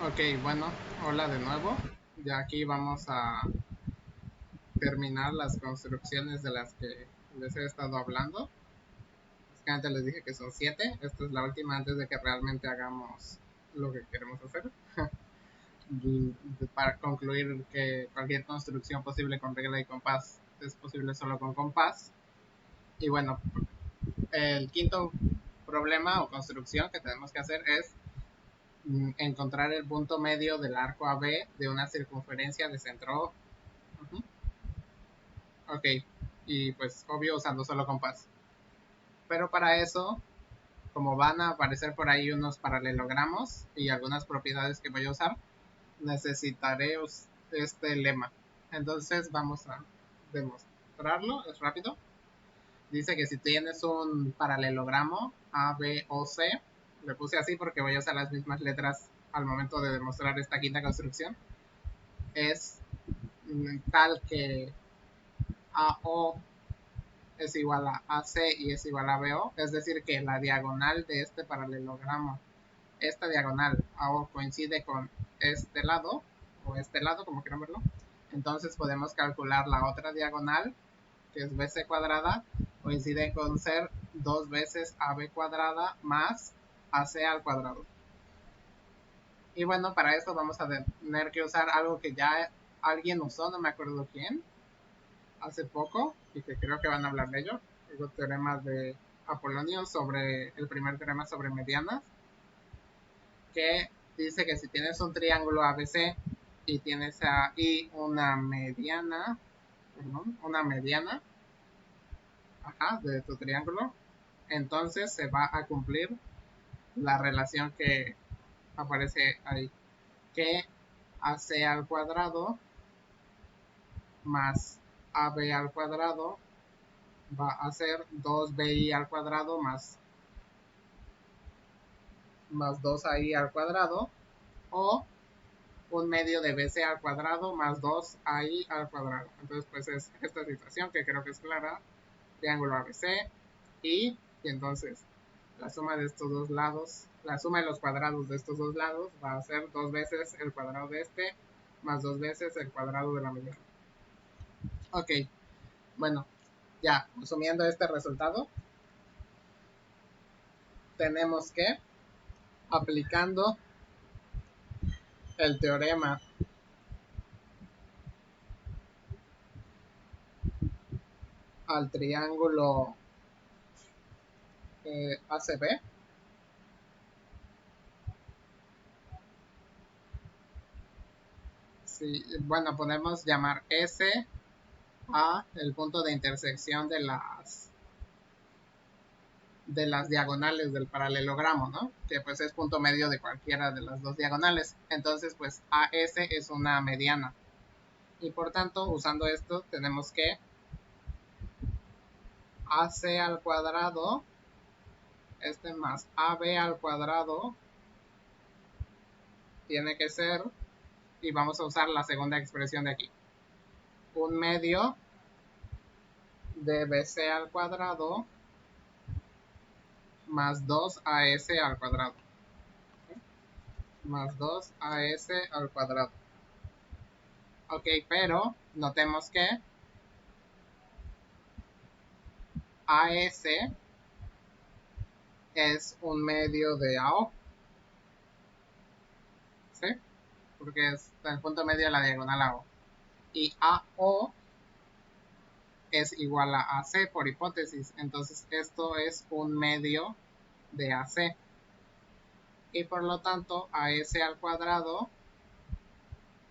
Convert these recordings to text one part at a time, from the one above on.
Ok, bueno, hola de nuevo. Ya aquí vamos a terminar las construcciones de las que les he estado hablando. Es que antes les dije que son 7. Esta es la última antes de que realmente hagamos lo que queremos hacer. Para concluir que cualquier construcción posible con regla y compás es posible solo con compás. Y bueno, el quinto problema o construcción que tenemos que hacer es encontrar el punto medio del arco AB de una circunferencia de centro. Uh-huh. Ok, y pues obvio usando solo compás. Pero para eso, como van a aparecer por ahí unos paralelogramos y algunas propiedades que voy a usar, necesitaré este lema. Entonces vamos a demostrarlo, es rápido. Dice que si tienes un paralelogramo A, B o C, le puse así porque voy a usar las mismas letras al momento de demostrar esta quinta construcción, es tal que AO es igual a AC y es igual a BO, es decir, que la diagonal de este paralelogramo, esta diagonal AO coincide con este lado, o este lado, como quieran verlo, entonces podemos calcular la otra diagonal, que es BC cuadrada, coincide con ser 2 veces AB cuadrada más AC al cuadrado. Y bueno, para esto vamos a tener que usar algo que ya alguien usó, no me acuerdo quién, hace poco, y que creo que van a hablar de ello, los teoremas de Apolonio sobre el primer teorema sobre medianas, que dice que si tienes un triángulo ABC y tienes ahí una mediana, ajá, de tu triángulo, entonces se va a cumplir la relación que aparece ahí, que AC al cuadrado más AB al cuadrado va a ser 2BI al cuadrado más 2AI al cuadrado, o un medio de BC al cuadrado más 2AI al cuadrado. Entonces, pues es esta situación que creo que es clara, triángulo ABC, y entonces la suma de estos dos lados, la suma de los cuadrados de estos dos lados va a ser 2 veces el cuadrado de este más 2 veces el cuadrado de la mediana. Ok, bueno, ya, asumiendo este resultado, tenemos que, aplicando el teorema al triángulo ACB, sí, bueno, podemos llamar S a el punto de intersección de las diagonales del paralelogramo, ¿no? Que pues es punto medio de cualquiera de las dos diagonales. Entonces, pues AS es una mediana. Y por tanto, usando esto, tenemos que AC al cuadrado, este más AB al cuadrado, tiene que ser, y vamos a usar la segunda expresión de aquí, un medio de BC al cuadrado más 2AS al cuadrado. Más 2AS al cuadrado. Ok, pero notemos que AS es un medio de AO, ¿sí? Porque es el punto medio de la diagonal AO. Y AO es igual a AC por hipótesis, entonces esto es un medio de AC. Y por lo tanto, AS al cuadrado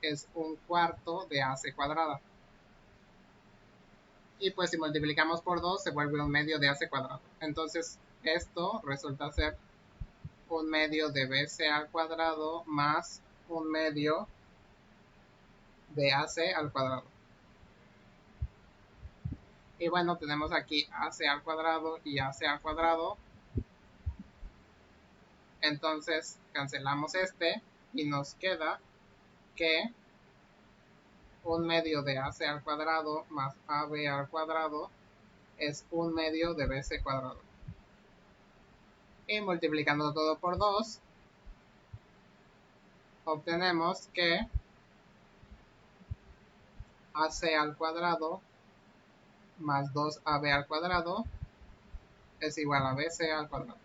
es un cuarto de AC cuadrada. Y pues si multiplicamos por 2 se vuelve un medio de AC cuadrado. Entonces esto resulta ser un medio de BC al cuadrado más un medio de AC al cuadrado. Y bueno, tenemos aquí AC al cuadrado y AC al cuadrado. Entonces cancelamos este y nos queda que un medio de AC al cuadrado más AB al cuadrado es un medio de BC cuadrado. Y multiplicando todo por 2, obtenemos que AC al cuadrado más 2AB al cuadrado es igual a BC al cuadrado,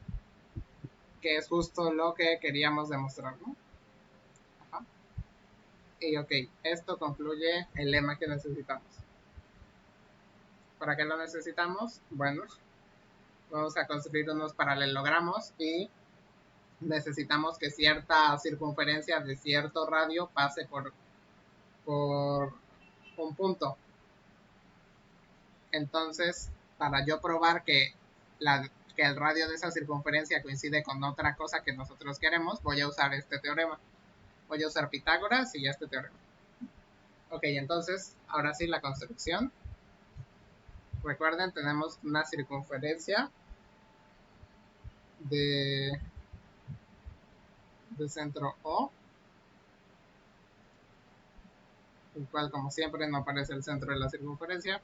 que es justo lo que queríamos demostrar, ¿no? Ajá. Y ok, esto concluye el lema que necesitamos. ¿Para qué lo necesitamos? Bueno, vamos a construir unos paralelogramos y necesitamos que cierta circunferencia de cierto radio pase por un punto. Entonces, para yo probar que el radio de esa circunferencia coincide con otra cosa que nosotros queremos, voy a usar este teorema. Voy a usar Pitágoras y este teorema. Ok, entonces, ahora sí la construcción. Recuerden, tenemos una circunferencia de centro O, el cual, como siempre, no aparece el centro de la circunferencia.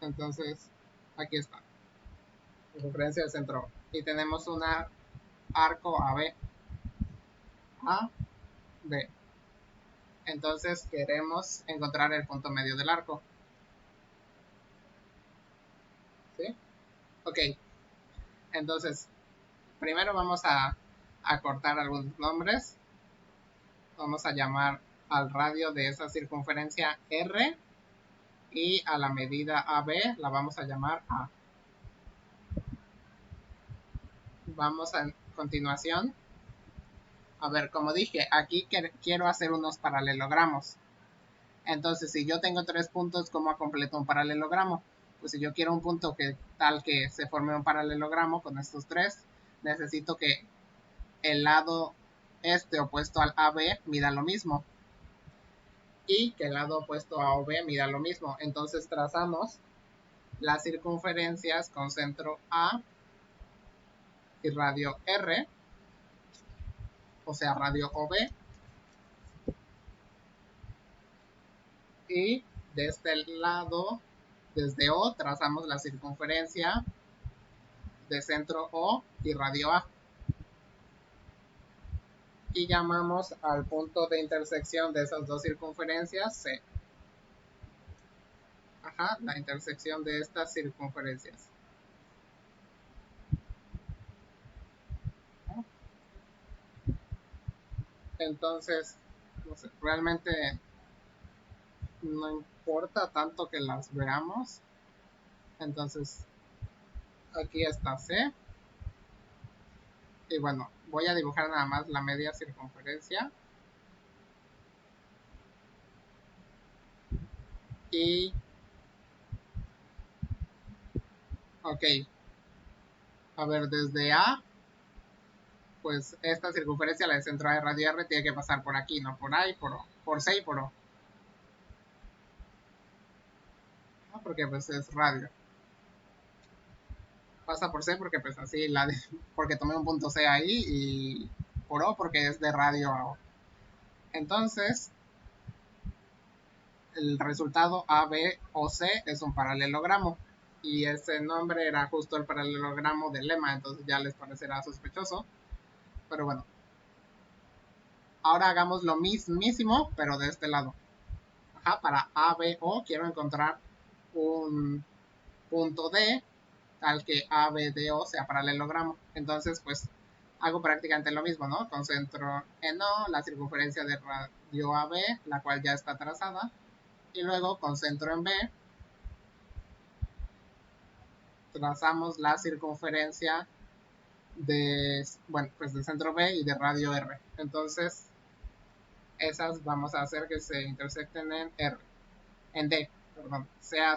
Entonces, aquí está, circunferencia del centro O. Y tenemos un arco AB. B. Entonces queremos encontrar el punto medio del arco. ¿Sí? Ok. Entonces, primero vamos a cortar algunos nombres. Vamos a llamar al radio de esa circunferencia R y a la medida AB la vamos a llamar A. Vamos a continuación. A ver, como dije, aquí quiero hacer unos paralelogramos. Entonces, si yo tengo 3 puntos, ¿cómo completo un paralelogramo? Pues si yo quiero un punto tal que se forme un paralelogramo con estos 3, necesito que el lado opuesto al AB mida lo mismo y que el lado opuesto a OB mida lo mismo. Entonces trazamos las circunferencias con centro A y radio R, o sea, radio OB, y de este lado, desde O, trazamos la circunferencia de centro O y radio A. Y llamamos al punto de intersección de esas dos circunferencias C. Ajá, la intersección de estas circunferencias. Entonces, no sé, realmente no importa tanto que las veamos. Entonces, aquí está C. Y bueno, voy a dibujar nada más la media circunferencia. Y, ok, a ver, desde A, pues esta circunferencia, la de centro A de radio R, tiene que pasar por aquí, no por A y por O, por C y por O. ¿No? Porque pues es radio. Pasa por C porque pues así, porque tomé un punto C ahí, y por O porque es de radio a O. Entonces, el resultado A, B o C es un paralelogramo. Y ese nombre era justo el paralelogramo del lema, entonces ya les parecerá sospechoso. Pero bueno, ahora hagamos lo mismísimo, pero de este lado. Ajá, para A, B, O quiero encontrar un punto D tal que A, B, D, O sea paralelogramo. Entonces, pues hago prácticamente lo mismo, ¿no? Concentro en O la circunferencia de radio AB, la cual ya está trazada. Y luego concentro en B, trazamos la circunferencia de, bueno, pues de centro B y de radio R. Entonces, esas vamos a hacer que se intersecten en R, en D, perdón, sea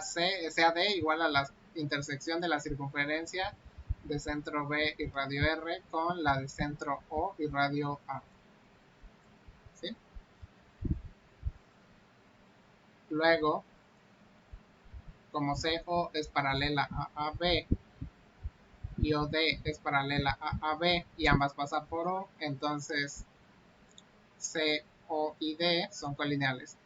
D igual a la intersección de la circunferencia de centro B y radio R con la de centro O y radio A. ¿Sí? Luego, como CO es paralela a AB y OD es paralela a AB y ambas pasan por O, entonces C, O y D son colineales.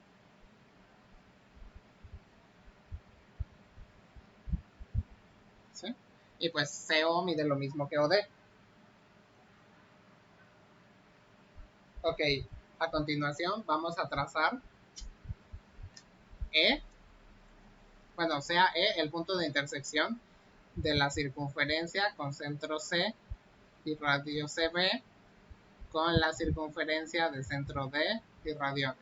¿Sí? Y pues CO mide lo mismo que OD. Ok, a continuación vamos a trazar E, bueno, sea E el punto de intersección de la circunferencia con centro C y radio CB con la circunferencia de centro D y radio D.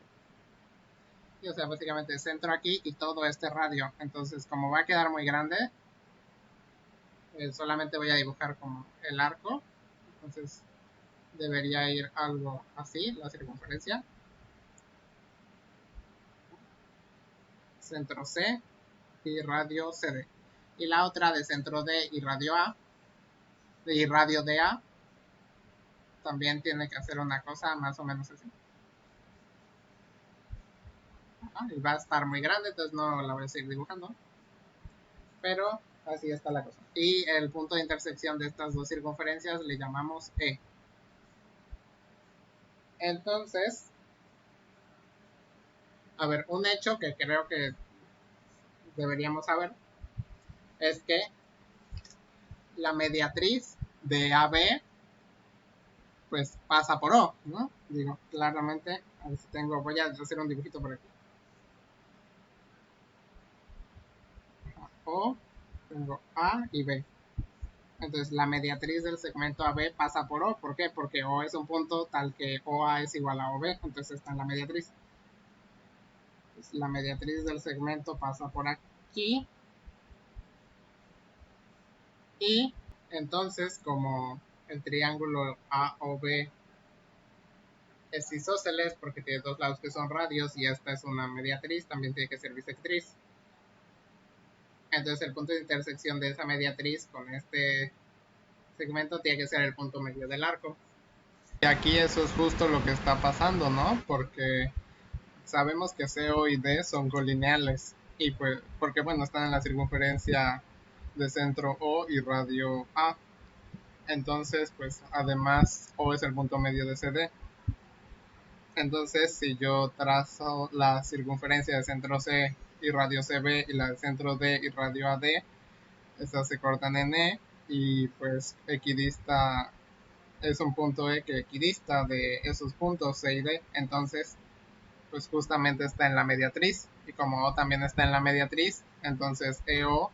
Y, o sea, básicamente centro aquí y todo este radio. Entonces, como va a quedar muy grande, solamente voy a dibujar como el arco. Entonces, debería ir algo así, la circunferencia. Centro C y radio CD. Y la otra de centro D y radio A, y radio DA, también tiene que hacer una cosa más o menos así. Y va a estar muy grande, entonces no la voy a seguir dibujando. Pero así está la cosa. Y el punto de intersección de estas dos circunferencias le llamamos E. Entonces, a ver, un hecho que creo que deberíamos saber es que la mediatriz de AB pues pasa por O, ¿no? Digo, claramente, a ver si tengo, voy a hacer un dibujito por aquí. O, tengo A y B. Entonces la mediatriz del segmento AB pasa por O. ¿Por qué? Porque O es un punto tal que OA es igual a OB. Entonces está en la mediatriz. Entonces, la mediatriz del segmento pasa por aquí. Y entonces, como el triángulo AOB es isósceles porque tiene dos lados que son radios y esta es una mediatriz, también tiene que ser bisectriz. Entonces el punto de intersección de esa mediatriz con este segmento tiene que ser el punto medio del arco. Y aquí eso es justo lo que está pasando, ¿no? Porque sabemos que CO y D son colineales. Y pues, porque bueno, están en la circunferencia de centro O y radio A. Entonces, pues además O es el punto medio de CD. Entonces, si yo trazo la circunferencia de centro C y radio CB y la de centro D y radio AD, estas se cortan en E y pues equidista es un punto E que equidista de esos puntos C y D. Entonces, pues justamente está en la mediatriz. Y como O también está en la mediatriz, entonces EO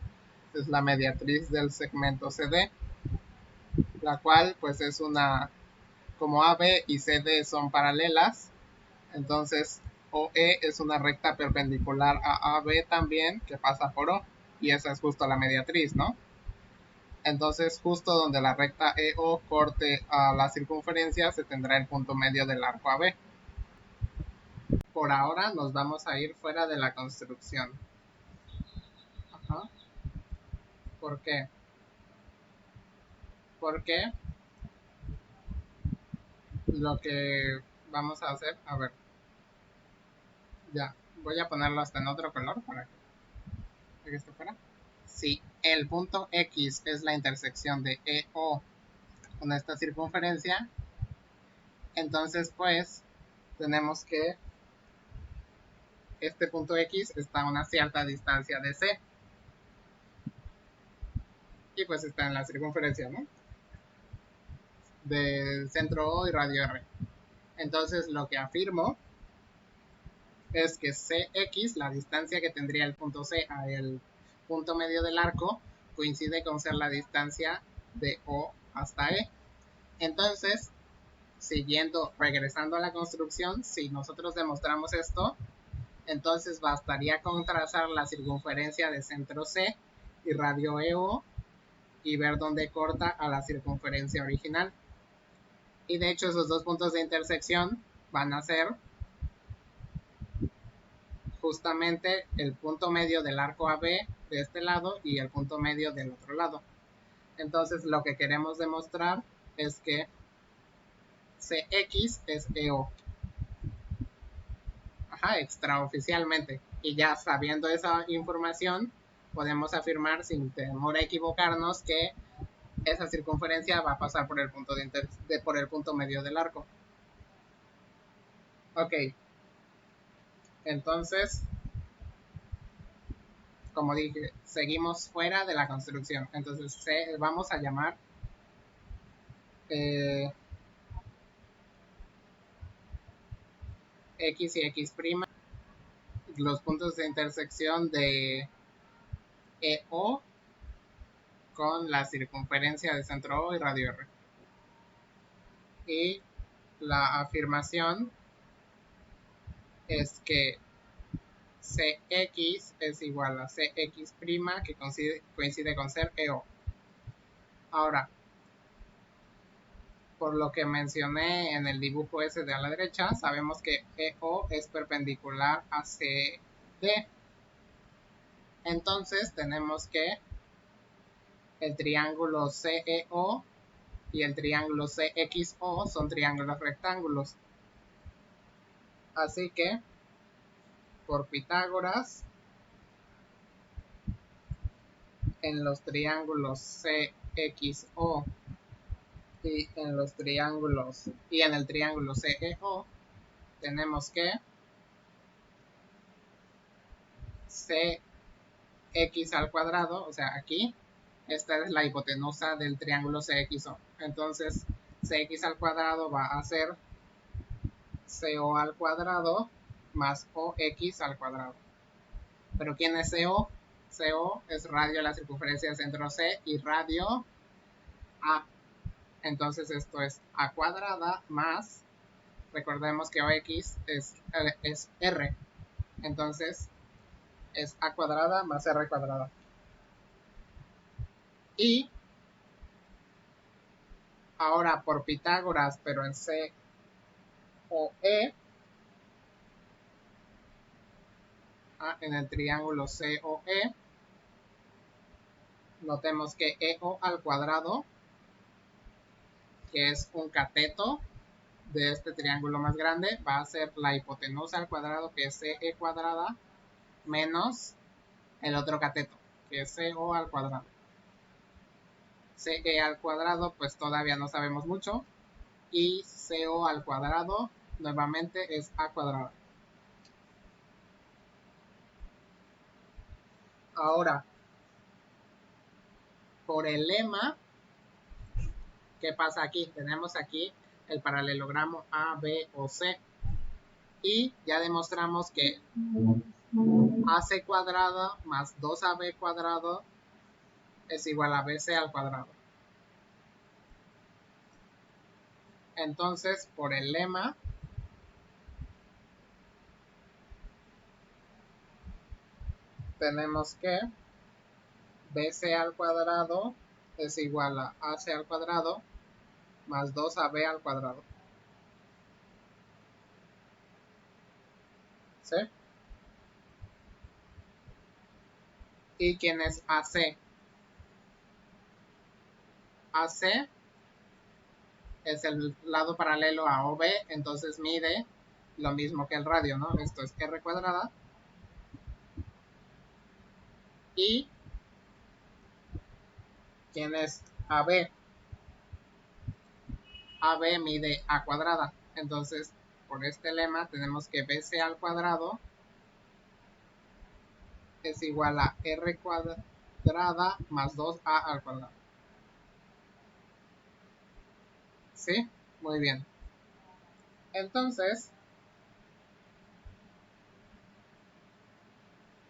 es la mediatriz del segmento CD, la cual pues es una, como AB y CD son paralelas, entonces OE es una recta perpendicular a AB también, que pasa por O, y esa es justo la mediatriz, ¿no? Entonces justo donde la recta EO corte a la circunferencia se tendrá el punto medio del arco AB. Por ahora nos vamos a ir fuera de la construcción. Ajá. ¿Por qué? Porque lo que vamos a hacer, a ver, ya, voy a ponerlo hasta en otro color para que esté fuera. Si el punto X es la intersección de EO con esta circunferencia, entonces pues tenemos que este punto X está a una cierta distancia de C. Y pues está en la circunferencia, ¿no? Del centro O y radio R. Entonces lo que afirmo es que CX, la distancia que tendría el punto C a el punto medio del arco, coincide con ser la distancia de O hasta E. Entonces, regresando a la construcción, si nosotros demostramos esto, entonces bastaría con trazar la circunferencia de centro C y radio EO y ver dónde corta a la circunferencia original. Y de hecho esos dos puntos de intersección van a ser justamente el punto medio del arco AB de este lado y el punto medio del otro lado. Entonces lo que queremos demostrar es que CX es EO. Ajá, extraoficialmente. Y ya sabiendo esa información, podemos afirmar sin temor a equivocarnos que esa circunferencia va a pasar por el punto, por el punto medio del arco. Ok. Entonces, como dije, seguimos fuera de la construcción. Entonces, vamos a llamar X y X', los puntos de intersección de EO con la circunferencia de centro O y radio R. Y la afirmación es que CX es igual a CX' que coincide con ser EO. Ahora, por lo que mencioné en el dibujo ese de a la derecha, sabemos que EO es perpendicular a CD. Entonces tenemos que el triángulo CEO y el triángulo CXO son triángulos rectángulos. Así que, por Pitágoras, en los triángulos CXO y en el triángulo CEO, tenemos que CX al cuadrado, o sea, aquí, esta es la hipotenusa del triángulo CXO. Entonces, CX al cuadrado va a ser CO al cuadrado más OX al cuadrado. ¿Pero quién es CO? CO es radio a la circunferencia del centro C y radio A. Entonces esto es A cuadrada más, recordemos que OX es R. Entonces es A cuadrada más R cuadrada. Y ahora por Pitágoras, pero en C o E, en el triángulo COE, notemos que EO al cuadrado, que es un cateto de este triángulo más grande, va a ser la hipotenusa al cuadrado, que es CE cuadrada, menos el otro cateto, que es CO al cuadrado. CE al cuadrado, pues todavía no sabemos mucho, y CO al cuadrado, nuevamente es A cuadrado. Ahora, por el lema, ¿qué pasa aquí? Tenemos aquí el paralelogramo A, B o C. Y ya demostramos que AC cuadrada más 2AB cuadrado es igual a BC al cuadrado. Entonces, por el lema, tenemos que BC al cuadrado es igual a AC al cuadrado más 2AB al cuadrado. ¿Sí? ¿Y quién es AC? AC es el lado paralelo a OB, entonces mide lo mismo que el radio, ¿no? Esto es R cuadrada. ¿Y quién es AB? AB mide A cuadrada. Entonces, por este lema tenemos que BC al cuadrado es igual a R cuadrada más 2A al cuadrado. ¿Sí? Muy bien. Entonces,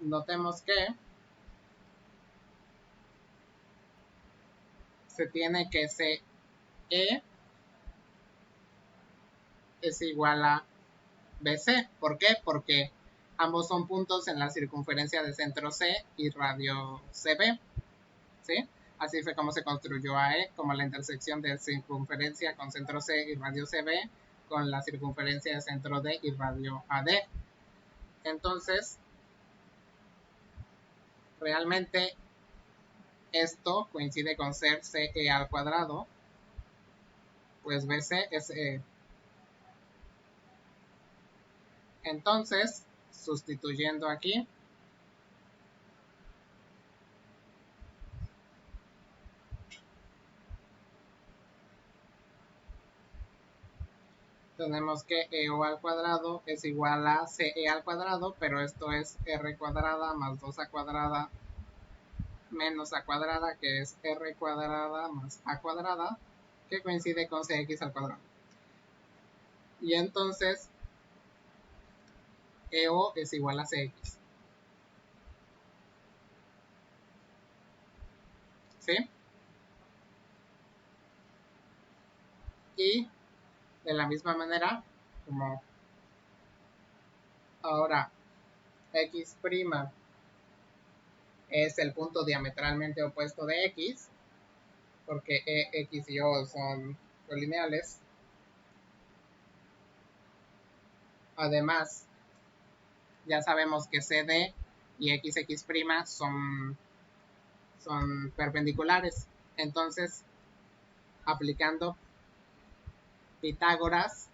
notemos que se tiene que CE es igual a BC. ¿Por qué? Porque ambos son puntos en la circunferencia de centro C y radio CB. ¿Sí? Así fue como se construyó AE, como la intersección de circunferencia con centro C y radio CB con la circunferencia de centro D y radio AD. Entonces, realmente esto coincide con ser CE al cuadrado, pues BC es E. Entonces, sustituyendo aquí, tenemos que EO al cuadrado es igual a CE al cuadrado, pero esto es R cuadrada más 2A cuadrada menos A cuadrada, que es R cuadrada más A cuadrada, que coincide con CX al cuadrado. Y entonces, EO es igual a CX. ¿Sí? Y de la misma manera, como ahora X' es el punto diametralmente opuesto de X, porque X y O son colineales. Además, ya sabemos que CD y XX' son perpendiculares. Entonces, aplicando Pitágoras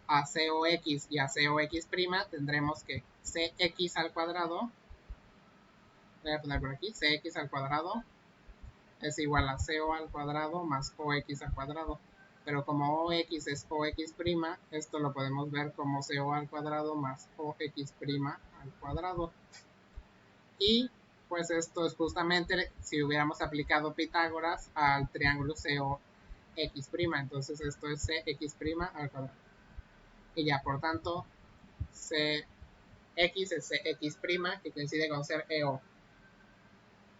a COX y a COX', tendremos que CX al cuadrado, voy a poner por aquí, CX al cuadrado es igual a CO al cuadrado más OX al cuadrado. Pero como OX es OX', esto lo podemos ver como CO al cuadrado más OX' al cuadrado. Y pues esto es justamente si hubiéramos aplicado Pitágoras al triángulo COX'. Entonces esto es CX' al cuadrado. Y ya, por tanto, CX es CX', que coincide con ser EO.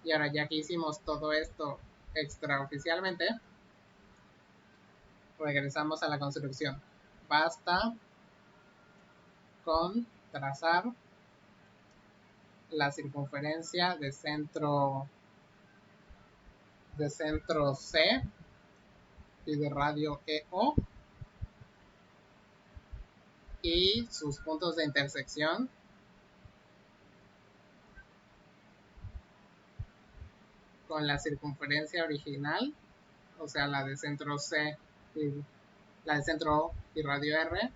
Y ahora ya que hicimos todo esto extraoficialmente, regresamos a la construcción. Basta con trazar la circunferencia de centro C y de radio EO y sus puntos de intersección con la circunferencia original, o sea, la de centro C y la de centro O y radio R,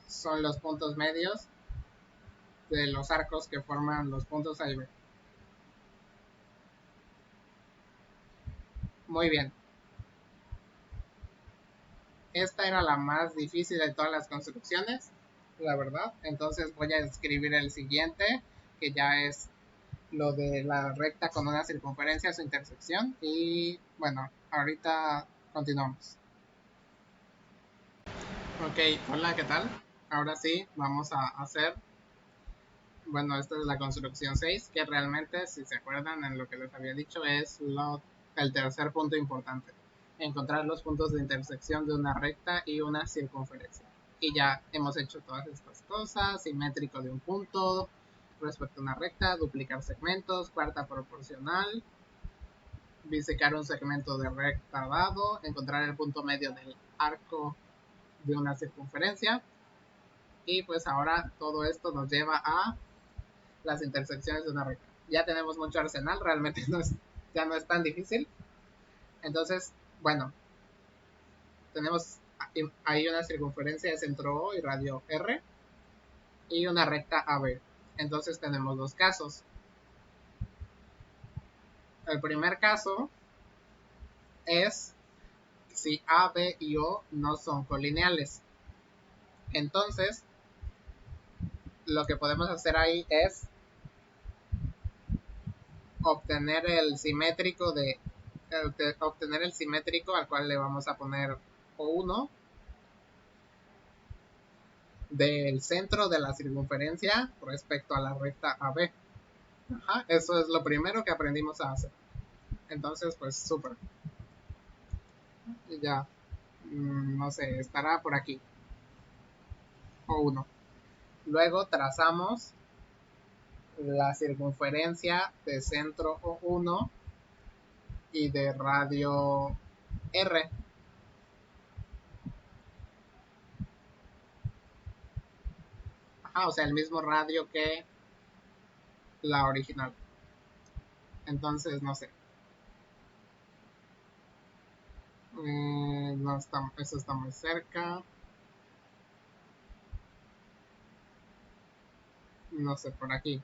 son los puntos medios de los arcos que forman los puntos A y B. Muy bien. Esta era la más difícil de todas las construcciones, la verdad. Entonces voy a escribir el siguiente, que ya es lo de la recta con una circunferencia, su intersección. Y bueno, ahorita continuamos. Ok, hola, ¿qué tal? Ahora sí, vamos a hacer, bueno, esta es la construcción 6, que realmente, si se acuerdan en lo que les había dicho, es el tercer punto importante. Encontrar los puntos de intersección de una recta y una circunferencia. Y ya hemos hecho todas estas cosas, simétrico de un punto respecto a una recta, duplicar segmentos, cuarta proporcional, bisecar un segmento de recta dado, encontrar el punto medio del arco de una circunferencia. Y pues ahora todo esto nos lleva a las intersecciones de una recta. Ya tenemos mucho arsenal, realmente ya no es tan difícil. Entonces, bueno, tenemos ahí una circunferencia de centro O y radio R y una recta AB. Entonces tenemos dos casos. El primer caso es si A, B y O no son colineales. Entonces, lo que podemos hacer ahí es obtener el simétrico al cual le vamos a poner O1 del centro de la circunferencia respecto a la recta AB. Ajá, eso es lo primero que aprendimos a hacer. Entonces, pues súper. Y ya, no sé, estará por aquí. O1. Luego trazamos la circunferencia de centro O1 y de radio R. Ajá, o sea, el mismo radio que la original. Entonces, no sé. No está, eso está muy cerca. No sé, por aquí.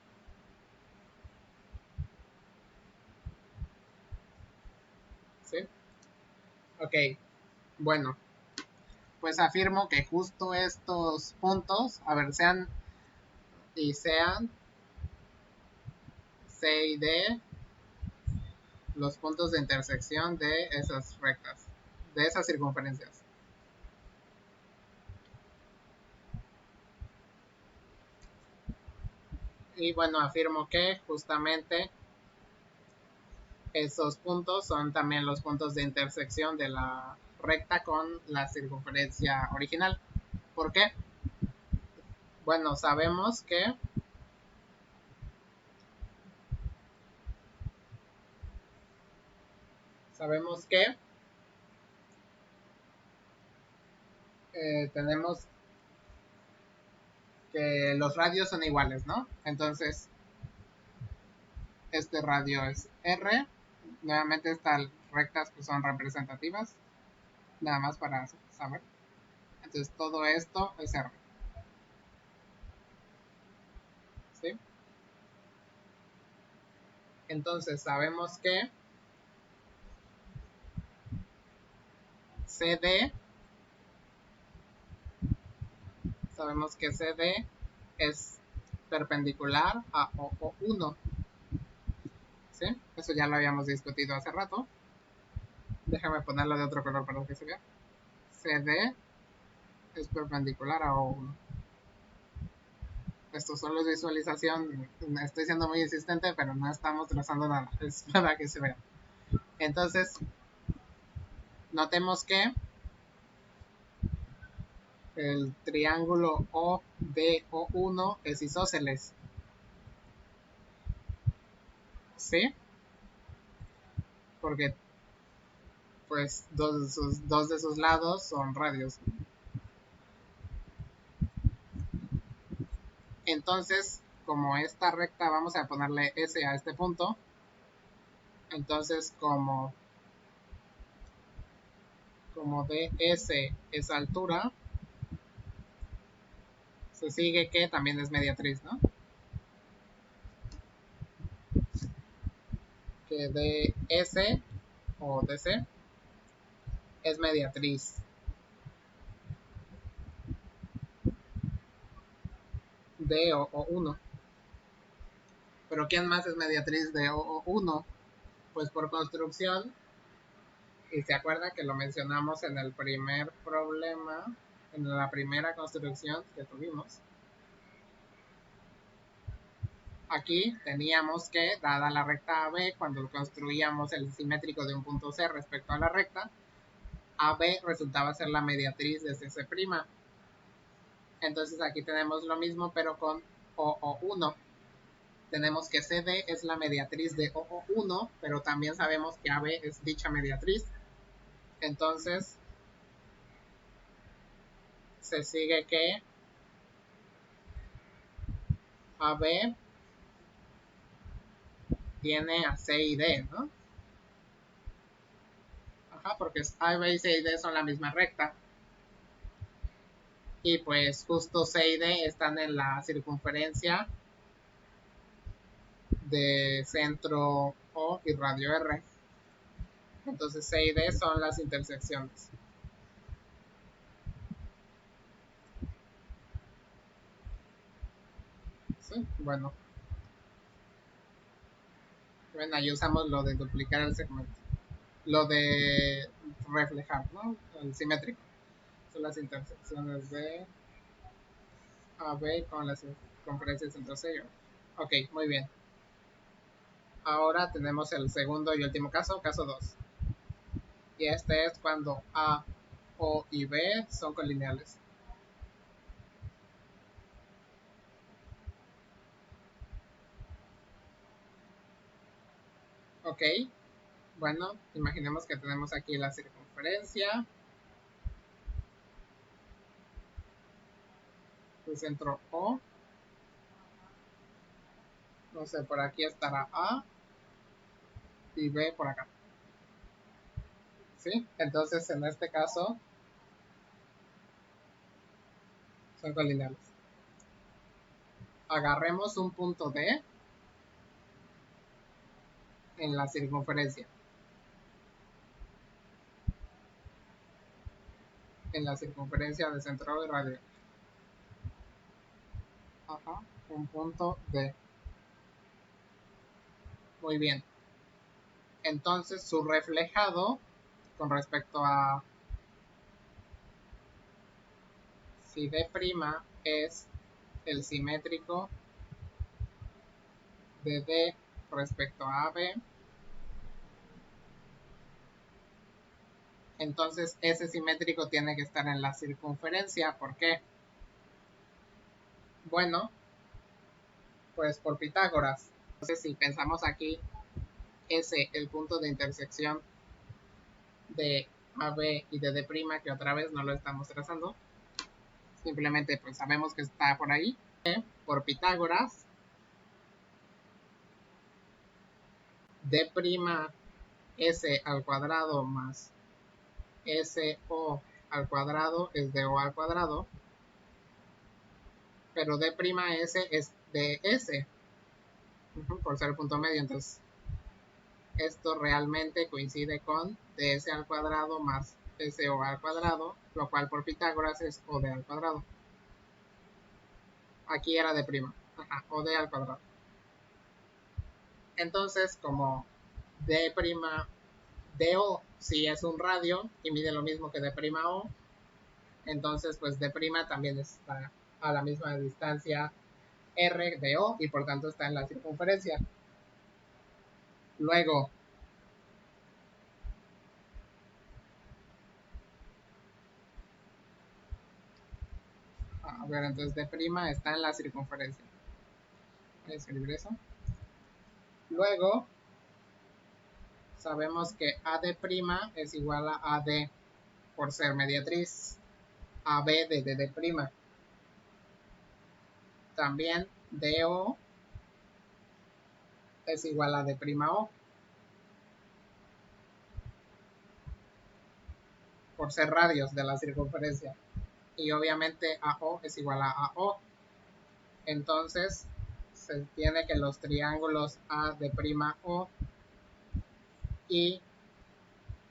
¿Sí? Ok. Bueno, pues afirmo que justo estos puntos, a ver, sean C y D, los puntos de intersección de esas rectas, de esas circunferencias. Y bueno, afirmo que justamente esos puntos son también los puntos de intersección de la recta con la circunferencia original. ¿Por qué? Bueno, sabemos que tenemos que los radios son iguales, ¿no? Entonces, este radio es R. Nuevamente estas rectas pues son representativas, nada más para saber. Entonces todo esto es R. ¿Sí? Entonces sabemos que CD, es perpendicular a OO1. ¿Sí? Eso ya lo habíamos discutido hace rato. Déjame ponerlo de otro color para que se vea. CD es perpendicular a O1. Esto solo es visualización. Estoy siendo muy insistente, pero no estamos trazando nada. Es para que se vea. Entonces, notemos que el triángulo ODO1 es isósceles. ¿Sí? Porque pues dos de sus lados son radios. Entonces, como esta recta vamos a ponerle S a este punto, entonces como DS es altura, se sigue que también es mediatriz, ¿no? Que DS o DC es mediatriz de O1. Pero ¿quién más es mediatriz de O1? Pues por construcción, y se acuerda que lo mencionamos en el primer problema, en la primera construcción que tuvimos. Aquí teníamos que, dada la recta AB, cuando construíamos el simétrico de un punto C respecto a la recta, AB resultaba ser la mediatriz de CC'. Entonces aquí tenemos lo mismo, pero con OO1. Tenemos que CD es la mediatriz de OO1, pero también sabemos que AB es dicha mediatriz. Entonces, se sigue que AB tiene a C y D, ¿no? Ajá, porque AB y C y D son la misma recta. Y pues justo C y D están en la circunferencia de centro O y radio R. Entonces C y D son las intersecciones. ¿Sí? Bueno, ahí usamos lo de duplicar el segmento. Lo de reflejar, ¿no? El simétrico. Son las intersecciones de AB con las circunferencias entre C y O. Ok, muy bien. Ahora tenemos el segundo y último caso, caso 2. Y este es cuando A, O y B son colineales. Ok, bueno, imaginemos que tenemos aquí la circunferencia, el centro O, no sé, por aquí estará A y B por acá. ¿Sí? Entonces en este caso son colineales. Agarremos un punto D en la circunferencia. En la circunferencia de centro y radio. Ajá, un punto D. Muy bien. Entonces su reflejado con respecto a si D' es el simétrico de D respecto a AB, entonces ese simétrico tiene que estar en la circunferencia. ¿Por qué? Bueno, pues por Pitágoras. Entonces si pensamos aquí, S, el punto de intersección de AB y de D', que otra vez no lo estamos trazando, simplemente pues sabemos que está por ahí. Por Pitágoras, D' S al cuadrado más SO al cuadrado es DO al cuadrado, pero D' S es DS, por ser el punto medio. Entonces esto realmente coincide con ds al cuadrado más SO al cuadrado, lo cual por Pitágoras es OD al cuadrado. Aquí era D', OD al cuadrado. Entonces, como D', DO si es un radio y mide lo mismo que D'O, entonces pues D' también está a la misma distancia R de O y por tanto está en la circunferencia. Luego, a ver, entonces D' está en la circunferencia. Voy a escribir eso. Luego, sabemos que AD' es igual a AD por ser mediatriz, AB de D'. También DO es igual a D'O por ser radios de la circunferencia. Y obviamente AO es igual a AO. Entonces, se tiene que los triángulos AD'O y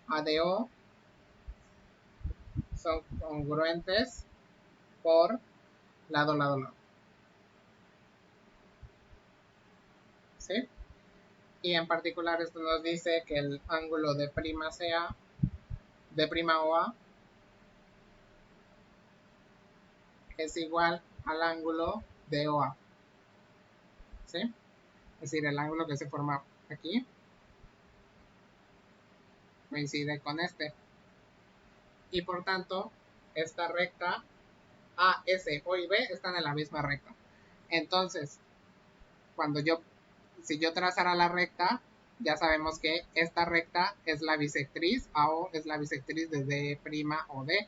ADO son congruentes por lado, lado, lado. ¿Sí? Y en particular esto nos dice que el ángulo de D'A es igual al ángulo de OA. ¿Sí? Es decir, el ángulo que se forma aquí coincide con este. Y por tanto, esta recta A, S, O y B están en la misma recta. Entonces, si yo trazara la recta, ya sabemos que esta recta es la bisectriz, AO es la bisectriz de D' o D.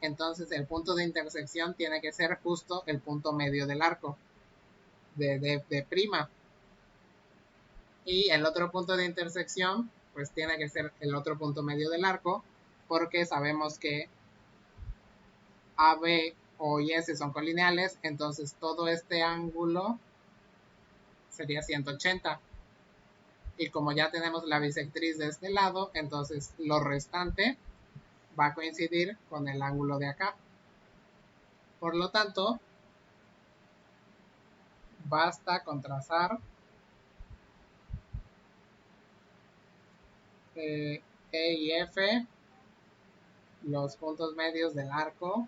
Entonces el punto de intersección tiene que ser justo el punto medio del arco de D'. Y el otro punto de intersección, pues tiene que ser el otro punto medio del arco, porque sabemos que AB, O y S son colineales, entonces todo este ángulo sería 180. Y como ya tenemos la bisectriz de este lado, entonces lo restante va a coincidir con el ángulo de acá. Por lo tanto, basta con trazar E y F, los puntos medios del arco,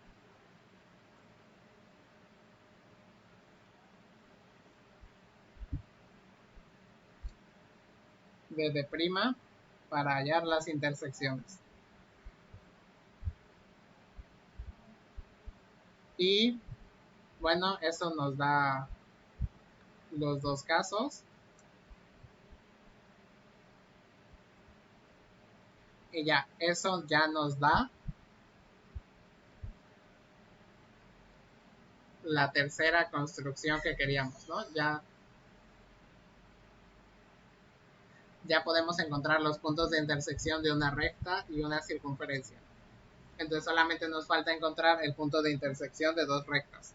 de D' para hallar las intersecciones. Y bueno, eso nos da los dos casos. Y ya, eso ya nos da la tercera construcción que queríamos, ¿no? Ya podemos encontrar los puntos de intersección de una recta y una circunferencia. Entonces solamente nos falta encontrar el punto de intersección de dos rectas.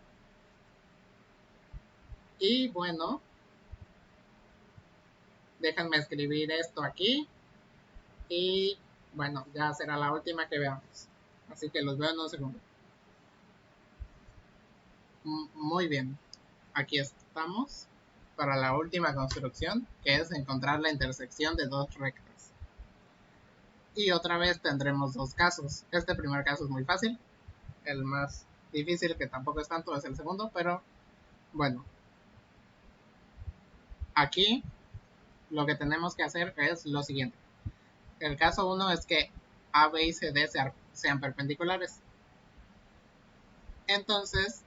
Y bueno, déjenme escribir esto aquí. Y bueno, ya será la última que veamos. Así que los veo en un segundo. Muy bien. Aquí estamos para la última construcción, que es encontrar la intersección de dos rectas. Y otra vez tendremos dos casos. Este primer caso es muy fácil. El más difícil, que tampoco es tanto, es el segundo, pero bueno. aquí lo que tenemos que hacer es lo siguiente. El caso 1 es que A, B y CD sean perpendiculares. Entonces,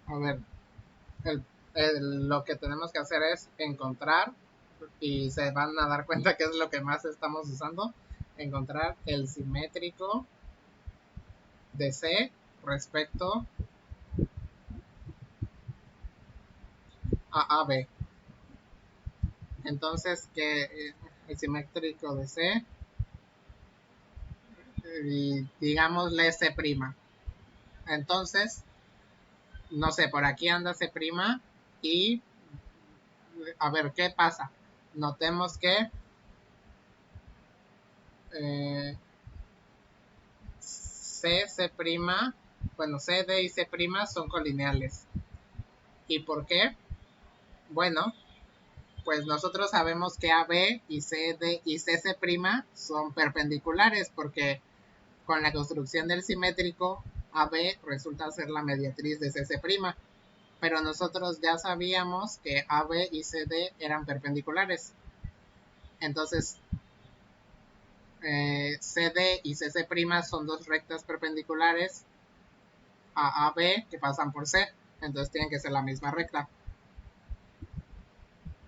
a ver, lo que tenemos que hacer es encontrar, y se van a dar cuenta que es lo que más estamos usando, encontrar el simétrico de C respecto a AB. Entonces, que el simétrico de C, y digámosle C'. Entonces, no sé, por aquí anda C' y a ver qué pasa. Notemos que C', bueno, CD y C' son colineales. ¿Y por qué? Bueno, pues nosotros sabemos que AB y CD y CC' son perpendiculares porque con la construcción del simétrico AB resulta ser la mediatriz de CC', pero nosotros ya sabíamos que AB y CD eran perpendiculares. Entonces, CD y CC' son dos rectas perpendiculares a AB que pasan por C, entonces tienen que ser la misma recta.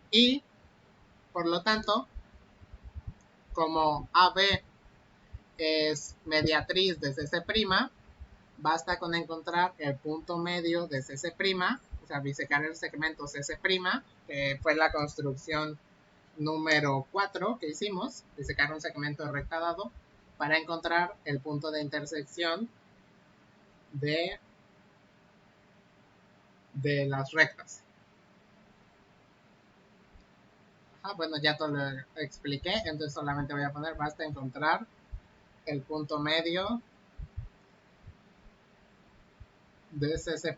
Y, por lo tanto, como AB es mediatriz de CC', basta con encontrar el punto medio de CC', o sea, bisecar el segmento CC', que fue la construcción número 4 que hicimos, bisecar un segmento rectadado, para encontrar el punto de intersección de las rectas. Bueno, ya te lo expliqué, entonces solamente voy a poner, basta encontrar el punto medio de CC'.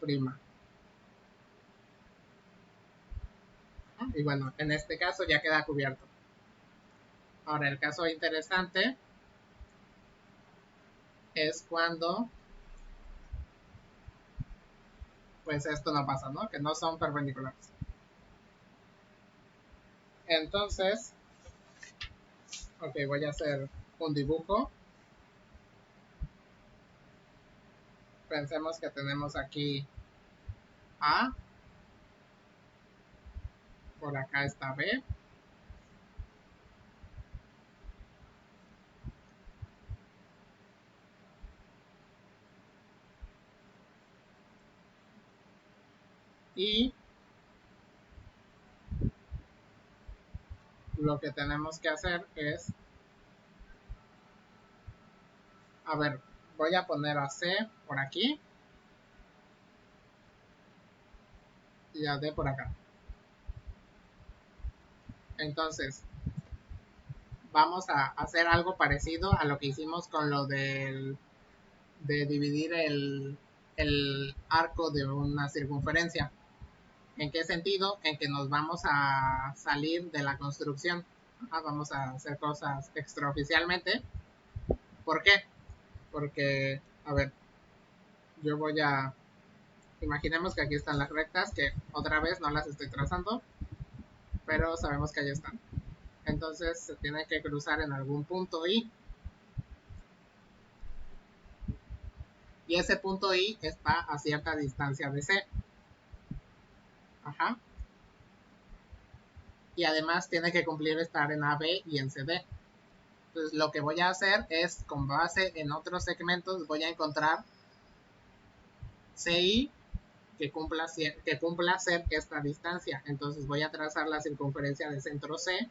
Y bueno, en este caso ya queda cubierto. Ahora, el caso interesante es cuando pues esto no pasa, ¿no? Que no son perpendiculares. Entonces, ok, voy a hacer un dibujo. Pensemos que tenemos aquí A, por acá está B, y lo que tenemos que hacer es, a ver, voy a poner a C por aquí y a D por acá. Entonces, vamos a hacer algo parecido a lo que hicimos con lo de dividir el arco de una circunferencia. ¿En qué sentido? En que nos vamos a salir de la construcción. Vamos a hacer cosas extraoficialmente. ¿Por qué? Porque, a ver, yo voy a... Imaginemos que aquí están las rectas, que otra vez no las estoy trazando, pero sabemos que ahí están. Entonces se tiene que cruzar en algún punto I. Y ese punto I está a cierta distancia de C. Ajá. Y además tiene que cumplir estar en AB y en CD. Entonces lo que voy a hacer es, con base en otros segmentos, voy a encontrar CI que cumpla ser esta distancia. Entonces voy a trazar la circunferencia del centro C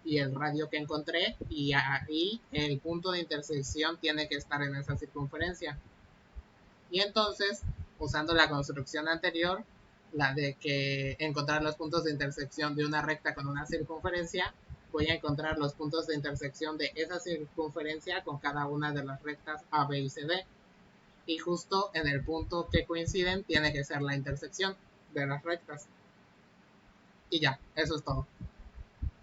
y el radio que encontré, y ahí el punto de intersección tiene que estar en esa circunferencia. Y entonces, usando la construcción anterior, la de que encontrar los puntos de intersección de una recta con una circunferencia, voy a encontrar los puntos de intersección de esa circunferencia con cada una de las rectas A, B y CD. Y justo en el punto que coinciden tiene que ser la intersección de las rectas. Y ya, eso es todo.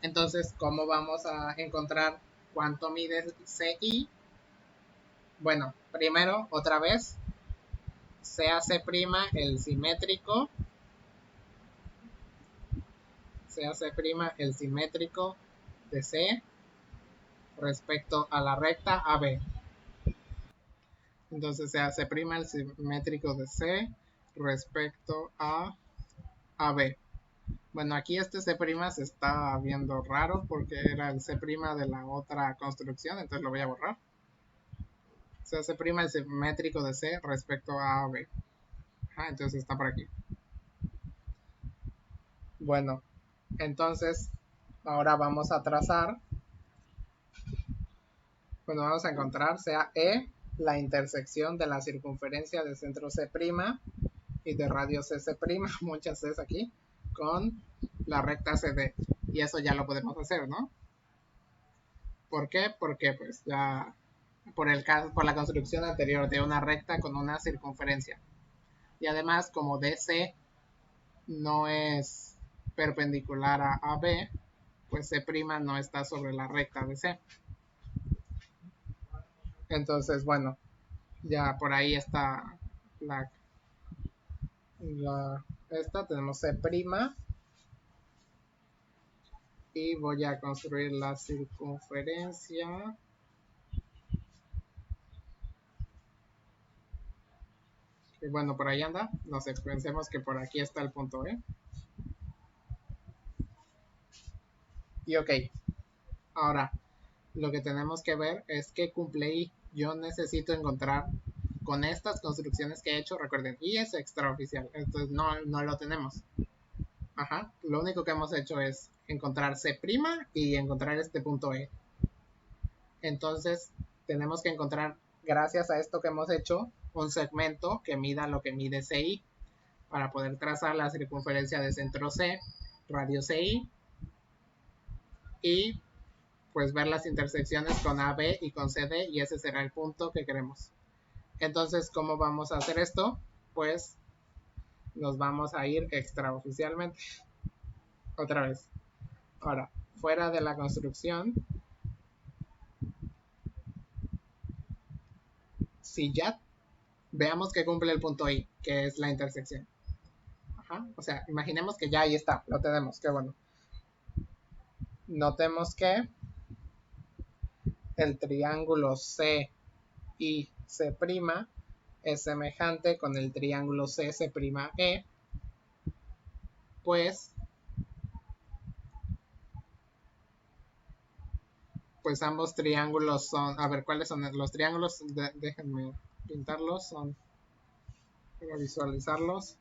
Entonces, ¿cómo vamos a encontrar cuánto mide CI? Bueno, primero, otra vez, sea C' el simétrico, sea C' el simétrico de C respecto a la recta AB. Entonces sea C' el simétrico de C respecto a AB. Bueno, aquí este C' se está viendo raro porque era el C' de la otra construcción, entonces lo voy a borrar. Se hace prima el simétrico de C respecto a AB. Entonces está por aquí. Bueno, entonces ahora vamos a trazar. Bueno, vamos a encontrar sea E la intersección de la circunferencia de centro C' y de radio CC', muchas Cs aquí, con la recta CD. Y eso ya lo podemos hacer, ¿no? ¿Por qué? Porque pues ya por la construcción anterior de una recta con una circunferencia. Y además, como DC no es perpendicular a AB, pues C' no está sobre la recta de C. Entonces, bueno, ya por ahí está esta, tenemos C' y voy a construir la circunferencia. Y bueno, por ahí anda, no sé, pensemos que por aquí está el punto E. Y ok, ahora lo que tenemos que ver es que cumple I. Yo necesito encontrar con estas construcciones que he hecho, recuerden, I es extraoficial, entonces no lo tenemos. Lo único que hemos hecho es encontrar C' y encontrar este punto E. Entonces tenemos que encontrar, gracias a esto que hemos hecho, un segmento que mida lo que mide CI para poder trazar la circunferencia de centro C, radio CI, y pues ver las intersecciones con AB y con CD, y ese será el punto que queremos. Entonces, ¿cómo vamos a hacer esto? Pues nos vamos a ir extraoficialmente. Otra vez. Ahora, fuera de la construcción, si ya veamos que cumple el punto I, que es la intersección. O sea, imaginemos que ya ahí está, lo tenemos, qué bueno. Notemos que el triángulo C y C' es semejante con el triángulo CC', pues ambos triángulos son, a ver, ¿cuáles son los triángulos? Déjenme pintarlos, son para visualizarlos.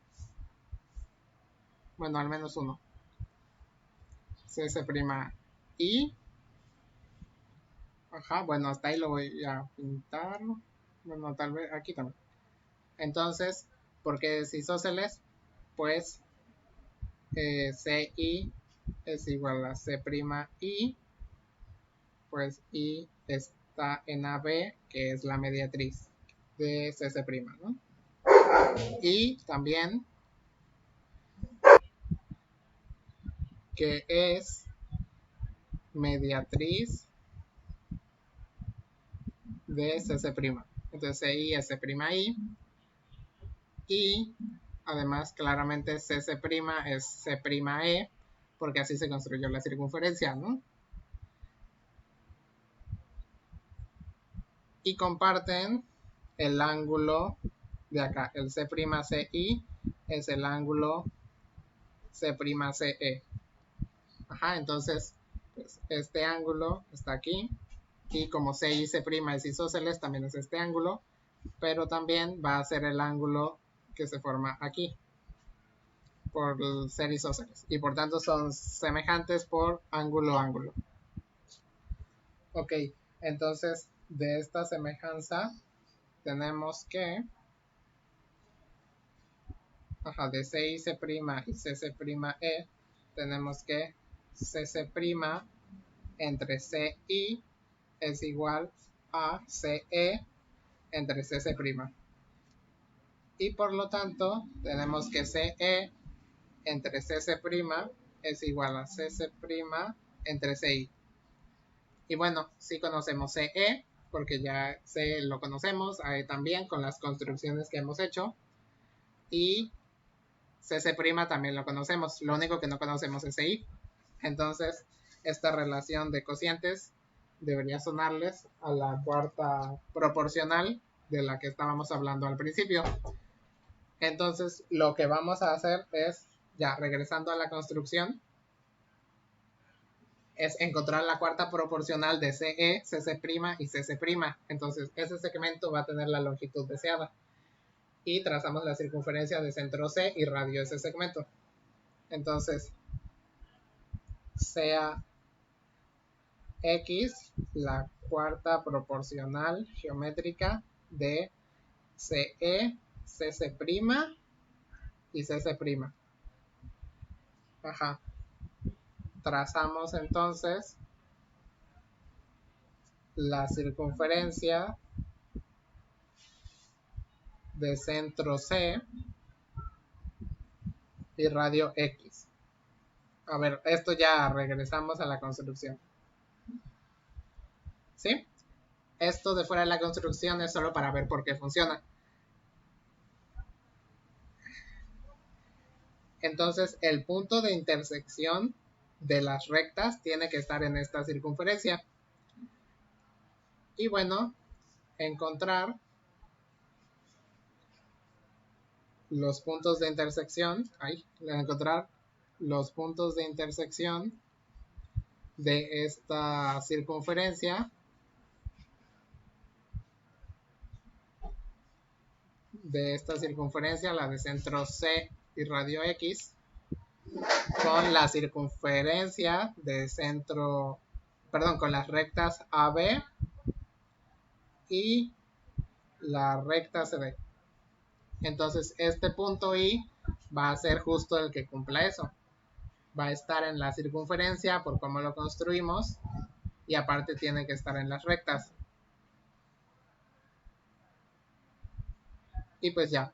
Bueno, al menos uno. CC', bueno, hasta ahí lo voy a pintar. Bueno, tal vez aquí también. Entonces, porque es isósceles, pues CI es igual a C'I, pues I está en AB, que es la mediatriz de CC', ¿no? Y también que es mediatriz de CC'. Entonces CI es C'I, y además claramente CC' es C'E, porque así se construyó la circunferencia, ¿no? Y comparten el ángulo de acá, el C'Ci es el ángulo C'Ce. Entonces pues, este ángulo está aquí, y como C y C' es isósceles, también es este ángulo, pero también va a ser el ángulo que se forma aquí por ser isósceles, y por tanto son semejantes por ángulo. Ok, entonces de esta semejanza tenemos que de C y C' y CC', tenemos que CC' entre CI es igual a CE entre CC'. Y por lo tanto, tenemos que CE entre CC' es igual a CC' entre CI. Y bueno, sí conocemos CE, porque ya C lo conocemos, ahí también con las construcciones que hemos hecho. y CC' también lo conocemos, lo único que no conocemos es I. Entonces, esta relación de cocientes debería sonarles a la cuarta proporcional de la que estábamos hablando al principio. Entonces, lo que vamos a hacer es, ya regresando a la construcción, es encontrar la cuarta proporcional de CE, CC' y CC'. Entonces, ese segmento va a tener la longitud deseada. Y trazamos la circunferencia de centro C y radio ese segmento. Entonces, sea X la cuarta proporcional geométrica de CE, CC' y CC'. Ajá. Trazamos entonces la circunferencia de centro C y radio X. A ver, esto ya regresamos a la construcción. ¿Sí? Esto de fuera de la construcción es solo para ver por qué funciona. Entonces, el punto de intersección de las rectas tiene que estar en esta circunferencia. Y bueno, encontrar los puntos de intersección, encontrar los puntos de intersección de esta circunferencia la de centro C y radio X, con la circunferencia de centro, perdón, con las rectas AB y la recta CD. Entonces este punto I va a ser justo el que cumpla eso. Va a estar en la circunferencia por cómo lo construimos y aparte tiene que estar en las rectas. Y pues ya.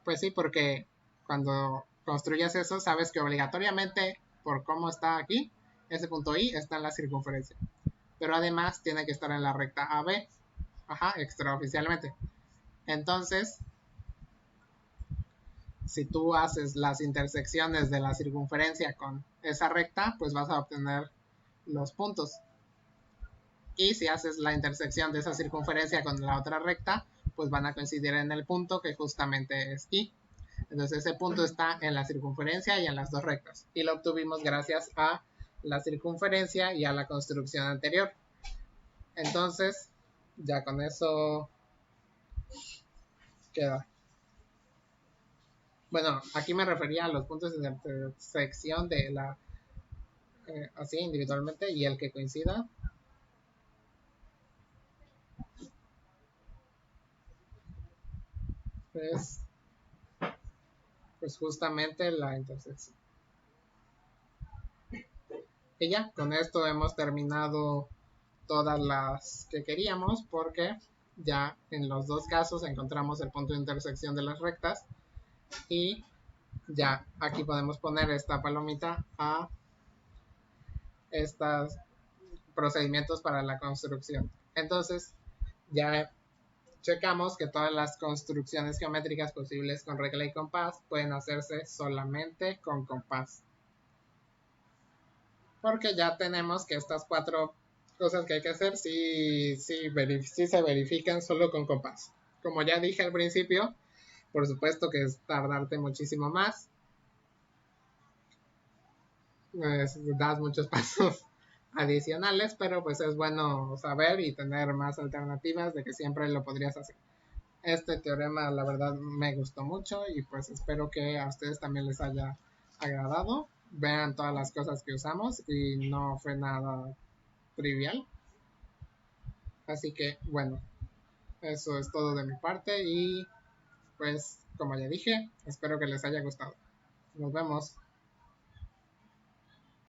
Pues sí, porque cuando construyes eso sabes que obligatoriamente por cómo está aquí, ese punto I está en la circunferencia. Pero además tiene que estar en la recta AB. Ajá, extraoficialmente. Entonces, si tú haces las intersecciones de la circunferencia con esa recta, pues vas a obtener los puntos. Y si haces la intersección de esa circunferencia con la otra recta, pues van a coincidir en el punto que justamente es I. Entonces ese punto está en la circunferencia y en las dos rectas. Y lo obtuvimos gracias a la circunferencia y a la construcción anterior. Entonces, ya con eso queda. Bueno, aquí me refería a los puntos de intersección de la así individualmente y el que coincida. Pues justamente la intersección. Y ya, con esto hemos terminado todas las que queríamos porque ya en los dos casos encontramos el punto de intersección de las rectas y ya aquí podemos poner esta palomita a estos procedimientos para la construcción. Entonces ya checamos que todas las construcciones geométricas posibles con regla y compás pueden hacerse solamente con compás. Porque ya tenemos que estas cuatro cosas que hay que hacer sí se verifican solo con compás. Como ya dije al principio, por supuesto que es tardarte muchísimo más. Das muchos pasos adicionales, pero pues es bueno saber y tener más alternativas de que siempre lo podrías hacer. Este teorema la verdad me gustó mucho y pues espero que a ustedes también les haya agradado. Vean todas las cosas que usamos y no fue nada trivial. Así que bueno, eso es todo de mi parte y pues como ya dije, espero que les haya gustado. Nos vemos.